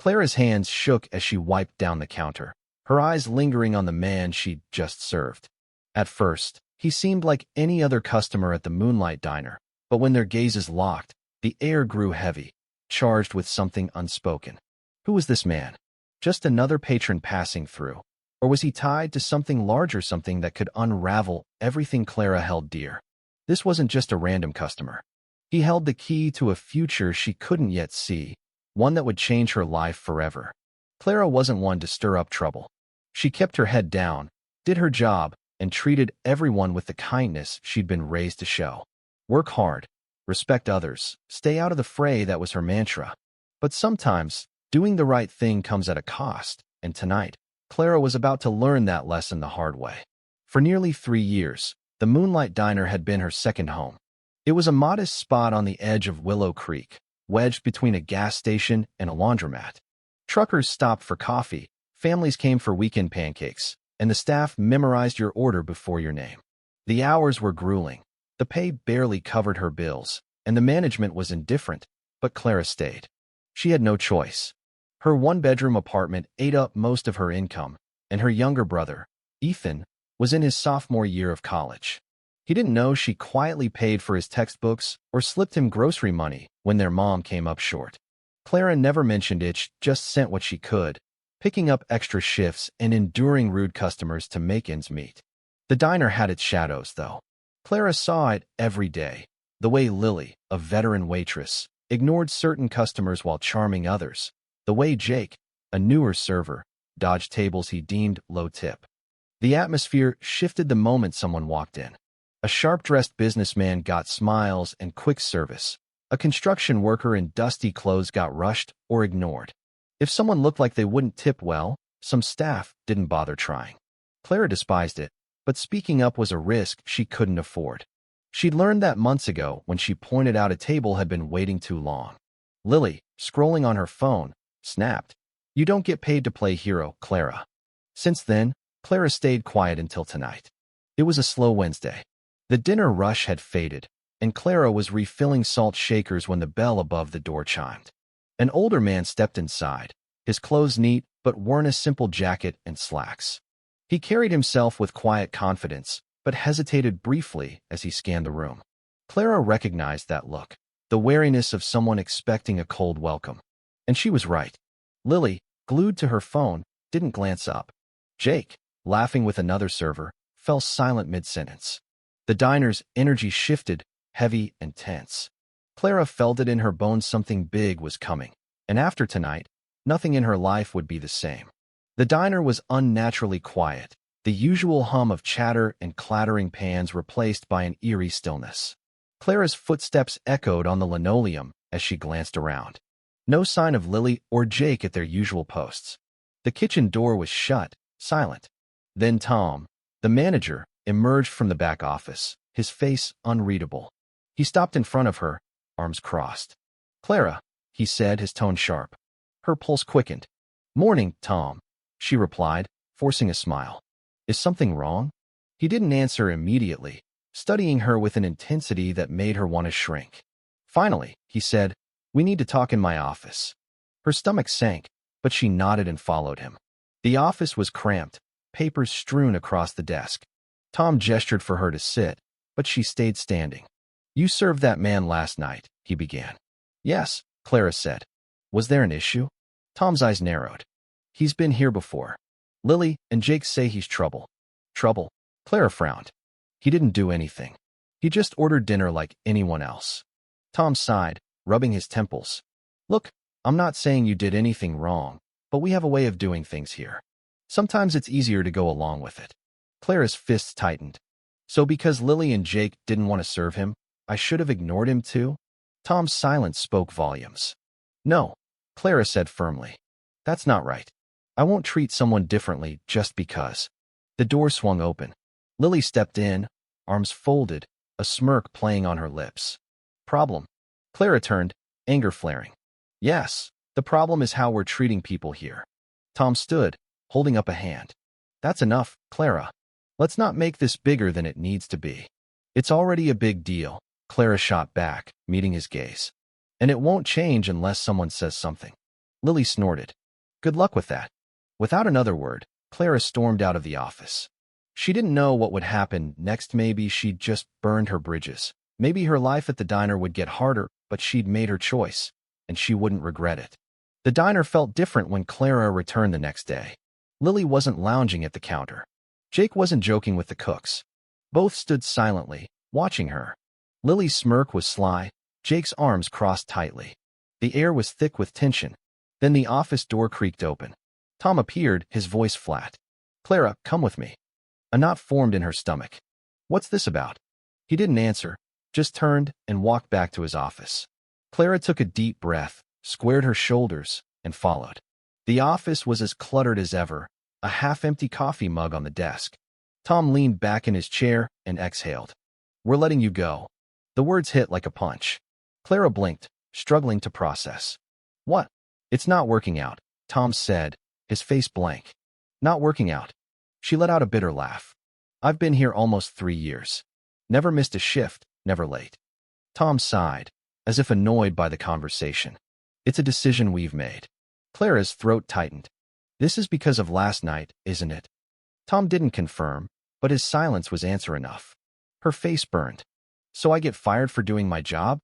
Clara's hands shook as she wiped down the counter, her eyes lingering on the man she'd just served. At first, he seemed like any other customer at the Moonlight Diner, but when their gazes locked, the air grew heavy, charged with something unspoken. Who was this man? Just another patron passing through? Or was he tied to something larger, something that could unravel everything Clara held dear? This wasn't just a random customer. He held the key to a future she couldn't yet see, one that would change her life forever. Clara wasn't one to stir up trouble. She kept her head down, did her job, and treated everyone with the kindness she'd been raised to show. Work hard, respect others, stay out of the fray, that was her mantra. But sometimes, doing the right thing comes at a cost, and tonight, Clara was about to learn that lesson the hard way. For nearly 3 years, the Moonlight Diner had been her second home. It was a modest spot on the edge of Willow Creek, wedged between a gas station and a laundromat. Truckers stopped for coffee, families came for weekend pancakes, and the staff memorized your order before your name. The hours were grueling, the pay barely covered her bills, and the management was indifferent, but Clara stayed. She had no choice. Her one-bedroom apartment ate up most of her income, and her younger brother, Ethan, was in his sophomore year of college. He didn't know she quietly paid for his textbooks or slipped him grocery money when their mom came up short. Clara never mentioned it, just sent what she could, picking up extra shifts and enduring rude customers to make ends meet. The diner had its shadows, though. Clara saw it every day, the way Lily, a veteran waitress, ignored certain customers while charming others, the way Jake, a newer server, dodged tables he deemed low tip. The atmosphere shifted the moment someone walked in. A sharp-dressed businessman got smiles and quick service. A construction worker in dusty clothes got rushed or ignored. If someone looked like they wouldn't tip well, some staff didn't bother trying. Clara despised it, but speaking up was a risk she couldn't afford. She'd learned that months ago when she pointed out a table had been waiting too long. Lily, scrolling on her phone, snapped, "You don't get paid to play hero, Clara." Since then, Clara stayed quiet until tonight. It was a slow Wednesday. The dinner rush had faded, and Clara was refilling salt shakers when the bell above the door chimed. An older man stepped inside, his clothes neat but worn a simple jacket and slacks. He carried himself with quiet confidence, but hesitated briefly as he scanned the room. Clara recognized that look, the wariness of someone expecting a cold welcome. And she was right. Lily, glued to her phone, didn't glance up. Jake, laughing with another server, fell silent mid-sentence. The diner's energy shifted, heavy and tense. Clara felt it in her bones, something big was coming, and after tonight, nothing in her life would be the same. The diner was unnaturally quiet, the usual hum of chatter and clattering pans replaced by an eerie stillness. Clara's footsteps echoed on the linoleum as she glanced around. No sign of Lily or Jake at their usual posts. The kitchen door was shut, silent. Then Tom, the manager, emerged from the back office, his face unreadable. He stopped in front of her, arms crossed. "Clara," he said, his tone sharp. Her pulse quickened. "Morning, Tom," she replied, forcing a smile. "Is something wrong?" He didn't answer immediately, studying her with an intensity that made her want to shrink. Finally, he said, "We need to talk in my office." Her stomach sank, but she nodded and followed him. The office was cramped, papers strewn across the desk. Tom gestured for her to sit, but she stayed standing. "You served that man last night," he began. "Yes," Clara said. "Was there an issue?" Tom's eyes narrowed. "He's been here before. Lily and Jake say he's trouble." "Trouble?" Clara frowned. "He didn't do anything. He just ordered dinner like anyone else." Tom sighed, rubbing his temples. "Look, I'm not saying you did anything wrong, but we have a way of doing things here. Sometimes it's easier to go along with it." Clara's fists tightened. "So because Lily and Jake didn't want to serve him, I should have ignored him too?" Tom's silence spoke volumes. "No," Clara said firmly. "That's not right. I won't treat someone differently just because." The door swung open. Lily stepped in, arms folded, a smirk playing on her lips. "Problem?" Clara turned, anger flaring. "Yes, the problem is how we're treating people here." Tom stood, holding up a hand. "That's enough, Clara. Let's not make this bigger than it needs to be." "It's already a big deal," Clara shot back, meeting his gaze. "And it won't change unless someone says something." Lily snorted. Good luck with that. Without another word, Clara stormed out of the office. She didn't know what would happen next. Maybe she'd just burned her bridges. Maybe her life at the diner would get harder, but she'd made her choice, and she wouldn't regret it. The diner felt different when Clara returned the next day. Lily wasn't lounging at the counter. Jake wasn't joking with the cooks. Both stood silently, watching her. Lily's smirk was sly, Jake's arms crossed tightly. The air was thick with tension. Then the office door creaked open. Tom appeared, his voice flat. Clara, come with me. A knot formed in her stomach. What's this about? He didn't answer, just turned and walked back to his office. Clara took a deep breath, squared her shoulders, and followed. The office was as cluttered as ever, a half-empty coffee mug on the desk. Tom leaned back in his chair and exhaled. We're letting you go. The words hit like a punch. Clara blinked, struggling to process. What? It's not working out, Tom said, his face blank. Not working out. She let out a bitter laugh. I've been here almost 3 years. Never missed a shift, never late. Tom sighed, as if annoyed by the conversation. It's a decision we've made. Clara's throat tightened. This is because of last night, isn't it? Tom didn't confirm, but his silence was answer enough. Her face burned. So I get fired for doing my job?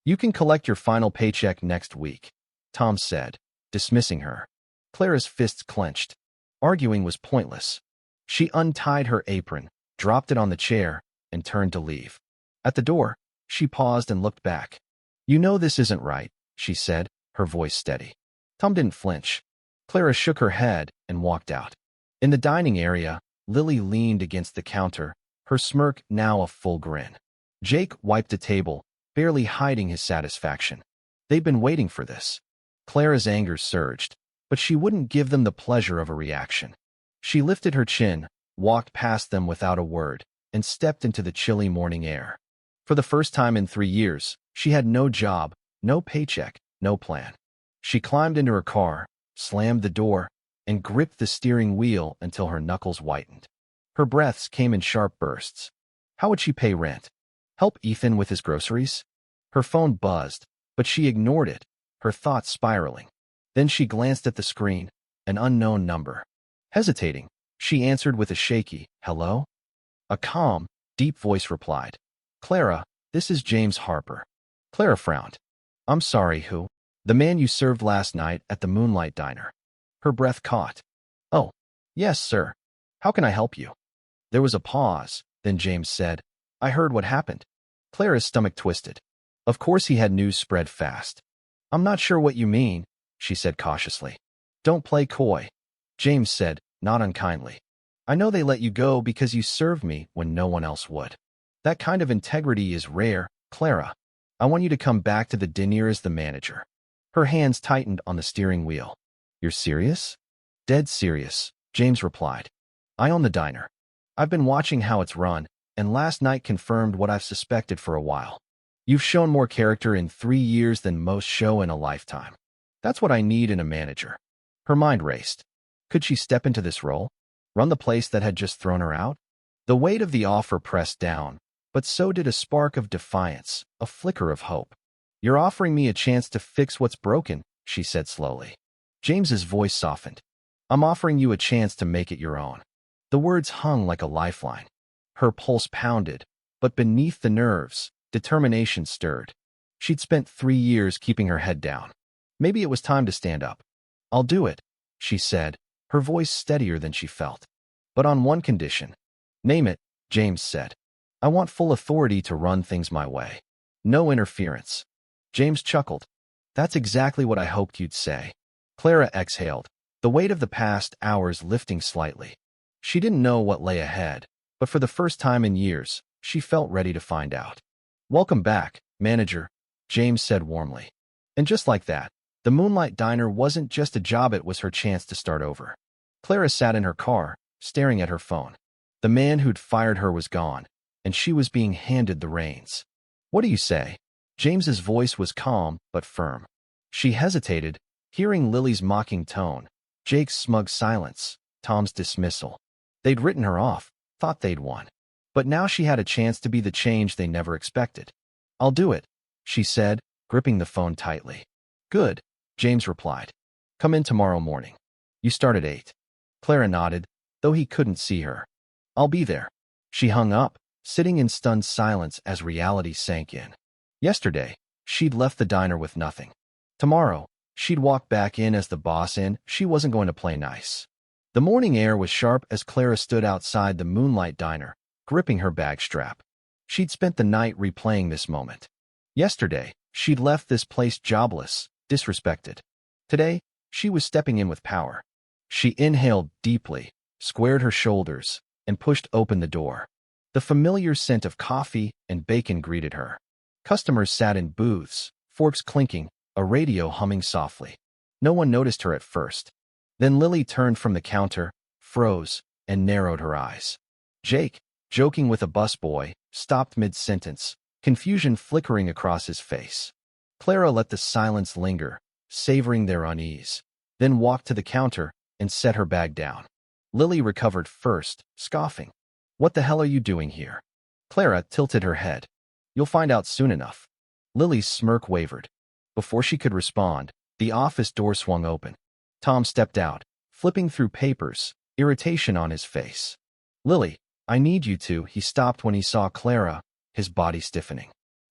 You can collect your final paycheck next week, Tom said, dismissing her. Clara's fists clenched. Arguing was pointless. She untied her apron, dropped it on the chair, and turned to leave. At the door, she paused and looked back. You know this isn't right, she said, her voice steady. Tom didn't flinch. Clara shook her head and walked out. In the dining area, Lily leaned against the counter, her smirk now a full grin. Jake wiped the table, barely hiding his satisfaction. They'd been waiting for this. Clara's anger surged, but she wouldn't give them the pleasure of a reaction. She lifted her chin, walked past them without a word, and stepped into the chilly morning air. For the first time in 3 years, she had no job, no paycheck, no plan. She climbed into her car, slammed the door, and gripped the steering wheel until her knuckles whitened. Her breaths came in sharp bursts. How would she pay rent? Help Ethan with his groceries? Her phone buzzed, but she ignored it, her thoughts spiraling. Then she glanced at the screen, an unknown number. Hesitating, she answered with a shaky, hello? A calm, deep voice replied. Clara, this is James Harper. Clara frowned. I'm sorry, who? The man you served last night at the Moonlight Diner. Her breath caught. Oh, yes, sir. How can I help you? There was a pause, then James said, I heard what happened. Clara's stomach twisted. Of course he had news spread fast. I'm not sure what you mean, she said cautiously. Don't play coy. James said, not unkindly. I know they let you go because you served me when no one else would. That kind of integrity is rare, Clara. I want you to come back to the diner as the manager. Her hands tightened on the steering wheel. You're serious? Dead serious, James replied. I own the diner. I've been watching how it's run, and last night confirmed what I've suspected for a while. You've shown more character in 3 years than most show in a lifetime. That's what I need in a manager. Her mind raced. Could she step into this role? Run the place that had just thrown her out? The weight of the offer pressed down, but so did a spark of defiance, a flicker of hope. You're offering me a chance to fix what's broken, she said slowly. James's voice softened. I'm offering you a chance to make it your own. The words hung like a lifeline. Her pulse pounded, but beneath the nerves, determination stirred. She'd spent 3 years keeping her head down. Maybe it was time to stand up. I'll do it, she said, her voice steadier than she felt. But on one condition. Name it, James said. I want full authority to run things my way. No interference. James chuckled. That's exactly what I hoped you'd say. Clara exhaled, the weight of the past hours lifting slightly. She didn't know what lay ahead, but for the first time in years, she felt ready to find out. Welcome back, manager, James said warmly. And just like that, the Moonlight Diner wasn't just a job, it was her chance to start over. Clara sat in her car, staring at her phone. The man who'd fired her was gone, and she was being handed the reins. What do you say? James's voice was calm but firm. She hesitated, hearing Lily's mocking tone, Jake's smug silence, Tom's dismissal. They'd written her off, thought they'd won. But now she had a chance to be the change they never expected. I'll do it, she said, gripping the phone tightly. Good, James replied. Come in tomorrow morning. You start at 8. Clara nodded, though he couldn't see her. I'll be there. She hung up, sitting in stunned silence as reality sank in. Yesterday, she'd left the diner with nothing. Tomorrow, she'd walk back in as the boss and she wasn't going to play nice. The morning air was sharp as Clara stood outside the Moonlight Diner, gripping her bag strap. She'd spent the night replaying this moment. Yesterday, she'd left this place jobless, disrespected. Today, she was stepping in with power. She inhaled deeply, squared her shoulders, and pushed open the door. The familiar scent of coffee and bacon greeted her. Customers sat in booths, forks clinking, a radio humming softly. No one noticed her at first. Then Lily turned from the counter, froze, and narrowed her eyes. Jake, joking with a busboy, stopped mid-sentence, confusion flickering across his face. Clara let the silence linger, savoring their unease, then walked to the counter and set her bag down. Lily recovered first, scoffing. What the hell are you doing here? Clara tilted her head. You'll find out soon enough. Lily's smirk wavered. Before she could respond, the office door swung open. Tom stepped out, flipping through papers, irritation on his face. Lily, I need you to. He stopped when he saw Clara, his body stiffening.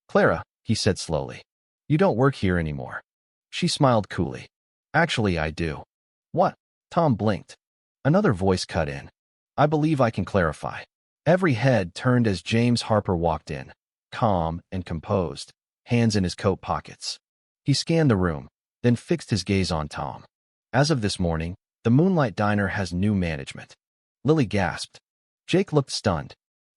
Clara, he said slowly. You don't work here anymore. She smiled coolly. Actually, I do. What? Tom blinked. Another voice cut in. I believe I can clarify. Every head turned as James Harper walked in, calm and composed, hands in his coat pockets. He scanned the room, then fixed his gaze on Tom. As of this morning, the Moonlight Diner has new management. Lily gasped. Jake looked stunned.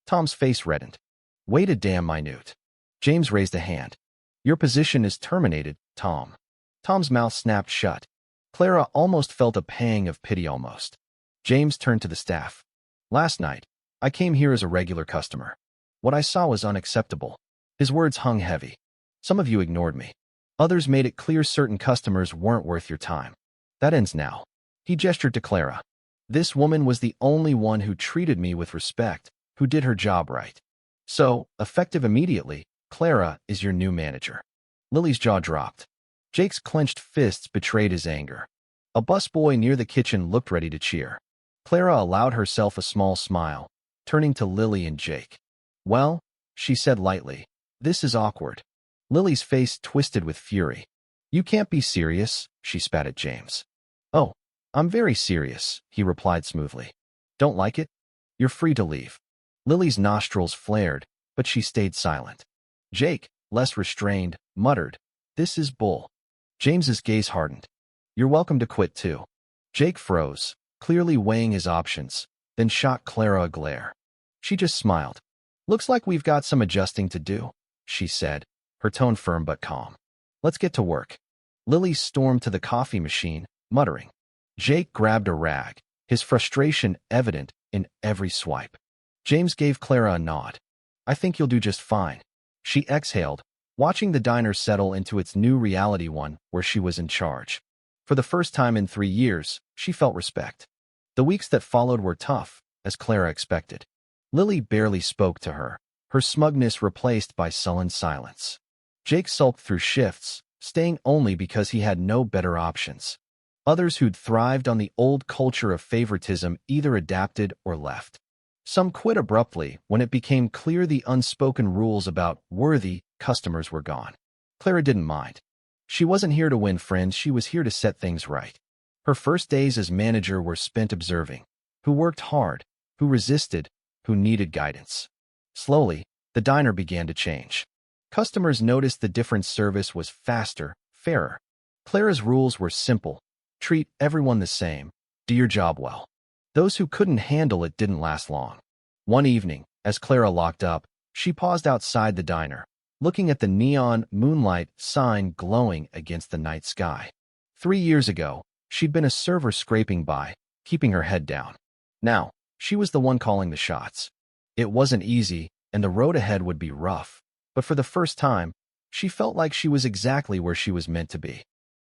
Tom's face reddened. Wait a damn minute. James raised a hand. Your position is terminated, Tom. Tom's mouth snapped shut. Clara almost felt a pang of pity almost. James turned to the staff. Last night, I came here as a regular customer. What I saw was unacceptable. His words hung heavy. Some of you ignored me. Others made it clear certain customers weren't worth your time. That ends now. He gestured to Clara. This woman was the only one who treated me with respect, who did her job right. So, effective immediately, Clara is your new manager. Lily's jaw dropped. Jake's clenched fists betrayed his anger. A busboy near the kitchen looked ready to cheer. Clara allowed herself a small smile, turning to Lily and Jake. Well, she said lightly, this is awkward. Lily's face twisted with fury. You can't be serious, she spat at James. Oh, I'm very serious, he replied smoothly. Don't like it? You're free to leave. Lily's nostrils flared, but she stayed silent. Jake, less restrained, muttered, this is bull. James's gaze hardened. You're welcome to quit too. Jake froze, clearly weighing his options, then shot Clara a glare. She just smiled. Looks like we've got some adjusting to do, she said, her tone firm but calm. Let's get to work. Lily stormed to the coffee machine, muttering. Jake grabbed a rag, his frustration evident in every swipe. James gave Clara a nod. I think you'll do just fine. She exhaled, watching the diner settle into its new reality, one where she was in charge. For the first time in 3 years, she felt respect. The weeks that followed were tough, as Clara expected. Lily barely spoke to her, her smugness replaced by sullen silence. Jake sulked through shifts, staying only because he had no better options. Others who'd thrived on the old culture of favoritism either adapted or left. Some quit abruptly when it became clear the unspoken rules about worthy customers were gone. Clara didn't mind. She wasn't here to win friends, she was here to set things right. Her first days as manager were spent observing who worked hard, who resisted, who needed guidance. Slowly, the diner began to change. Customers noticed the difference. Service was faster, fairer. Clara's rules were simple. Treat everyone the same. Do your job well. Those who couldn't handle it didn't last long. One evening, as Clara locked up, she paused outside the diner, looking at the neon moonlight sign glowing against the night sky. 3 years ago, she'd been a server scraping by, keeping her head down. Now, she was the one calling the shots. It wasn't easy, and the road ahead would be rough, but for the first time, she felt like she was exactly where she was meant to be.